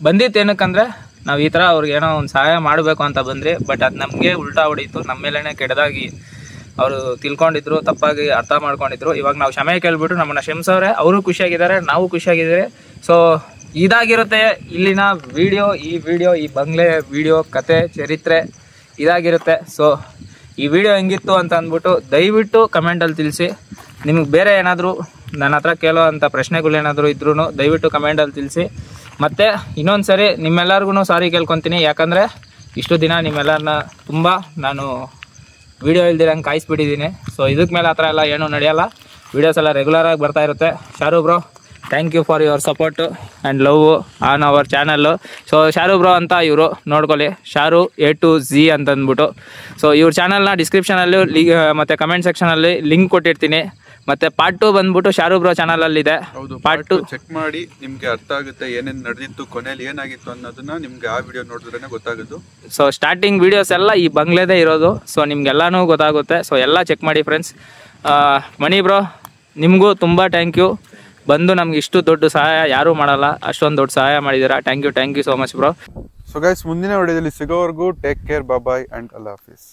ಬಂದಿತ್ತು ಏನಕ್ಕಂದರೆ ನಾವು ಈ ಥರ ಅವ್ರಿಗೇನೋ ಒಂದು ಸಹಾಯ ಮಾಡಬೇಕು ಅಂತ ಬಂದ್ರಿ. ಬಟ್ ಅದು ನಮಗೆ ಉಲ್ಟಾ ಹೊಡೀತು, ನಮ್ಮ ಮೇಲೇ ಕೆಟ್ಟದಾಗಿ ಅವರು ತಿಳ್ಕೊಂಡಿದ್ರು, ತಪ್ಪಾಗಿ ಅರ್ಥ ಮಾಡ್ಕೊಂಡಿದ್ರು. ಇವಾಗ ನಾವು ಕ್ಷಮೆ ಕೇಳ್ಬಿಟ್ಟು ನಮ್ಮನ್ನು ಕ್ಷಮಿಸೋರೆ. ಅವರು ಖುಷಿಯಾಗಿದ್ದಾರೆ, ನಾವು ಖುಷಿಯಾಗಿದ್ದೀರಿ. ಸೊ ಇದಾಗಿರುತ್ತೆ ಇಲ್ಲಿನ ವಿಡಿಯೋ. ಈ ಬಂಗ್ಲೆ ವಿಡಿಯೋ ಕತೆ ಚರಿತ್ರೆ ಇದಾಗಿರುತ್ತೆ. ಸೊ ಈ ವಿಡಿಯೋ ಹೆಂಗಿತ್ತು ಅಂತ ಅಂದ್ಬಿಟ್ಟು ದಯವಿಟ್ಟು ಕಮೆಂಟಲ್ಲಿ ತಿಳಿಸಿ. ನಿಮಗೆ ಬೇರೆ ಏನಾದರೂ ನನ್ನ ಹತ್ರ ಕೇಳೋ ಅಂಥ ಪ್ರಶ್ನೆಗಳೇನಾದರೂ ಇದ್ರೂ ದಯವಿಟ್ಟು ಕಮೆಂಟಲ್ಲಿ ತಿಳಿಸಿ. ಮತ್ತು ಇನ್ನೊಂದು ಸರಿ ನಿಮ್ಮೆಲ್ಲರಿಗೂ ಸಾರಿ ಕೇಳ್ಕೊತೀನಿ. ಯಾಕಂದರೆ ಇಷ್ಟು ದಿನ ನಿಮ್ಮೆಲ್ಲರನ್ನ ತುಂಬ ನಾನು ವಿಡಿಯೋ ಇಲ್ದಿರಂಗೆ ಕಾಯಿಸ್ಬಿಟ್ಟಿದ್ದೀನಿ. ಸೊ ಇದಕ್ಕೆ ಮೇಲೆ ಆ ಥರ ಎಲ್ಲ ಏನೂ ನಡೆಯಲ್ಲ. ವೀಡಿಯೋಸ್ ಎಲ್ಲ ರೆಗ್ಯುಲರಾಗಿ ಬರ್ತಾ ಇರುತ್ತೆ. Sharu bro thank you for your support and love on our channel. So Sharu bro ಅಂತ ಇವರು ನೋಡ್ಕೊಳ್ಳಿ, ಶಾರು A to Z ಅಂತಂದ್ಬಿಟ್ಟು. ಸೊ ಇವ್ರ ಚಾನಲ್ನ ಡಿಸ್ಕ್ರಿಪ್ಷನಲ್ಲಿ ಮತ್ತು ಕಮೆಂಟ್ ಸೆಕ್ಷನಲ್ಲಿ ಲಿಂಕ್ ಕೊಟ್ಟಿರ್ತೀನಿ. ಮತ್ತು ಪಾರ್ಟ್ 2 ಬಂದ್ಬಿಟ್ಟು ಶಾರು ಬ್ರೋ ಚಾನಲಲ್ಲಿದೆ. ಪಾರ್ಟ್ 2 ಚೆಕ್ ಮಾಡಿ, ನಿಮ್ಗೆ ಅರ್ಥ ಆಗುತ್ತೆ ಏನೇನು ನಡೆದಿತ್ತು, ಕೊನೆಯಲ್ಲಿ ಏನಾಗಿತ್ತು ಅನ್ನೋದನ್ನ ನಿಮ್ಗೆ ಆ ವಿಡಿಯೋ ನೋಡಿದ್ರೇ ಗೊತ್ತಾಗೋದು. ಸೊ ಸ್ಟಾರ್ಟಿಂಗ್ ವೀಡಿಯೋಸ್ ಎಲ್ಲ ಈ ಬಂಗ್ಲೆದೇ ಇರೋದು. ಸೊ ನಿಮ್ಗೆಲ್ಲನೂ ಗೊತ್ತಾಗುತ್ತೆ. ಸೊ ಎಲ್ಲ ಚೆಕ್ ಮಾಡಿ ಫ್ರೆಂಡ್ಸ್. ಮಣಿ ಬ್ರೋ ನಿಮಗೂ ತುಂಬ ಥ್ಯಾಂಕ್ ಯು. ಬಂದು ನಮ್ಗೆ ಇಷ್ಟು ದೊಡ್ಡ ಸಹಾಯ ಯಾರೂ ಮಾಡಲ್ಲ, ಅಷ್ಟೊಂದು ದೊಡ್ಡ ಸಹಾಯ ಮಾಡಿದ್ದೀರಾ. Thank you so much bro. So guys, ಮುಂದಿನ ವಿಡಿಯೋದಲ್ಲಿ ಸಿಗೋವರೆಗೂ ಟೇಕ್ ಕೇರ್, ಬಾಯ್ ಆ್ಯಂಡ್ ಅಲ್ಲಾ ಹಾಫೀಸ್.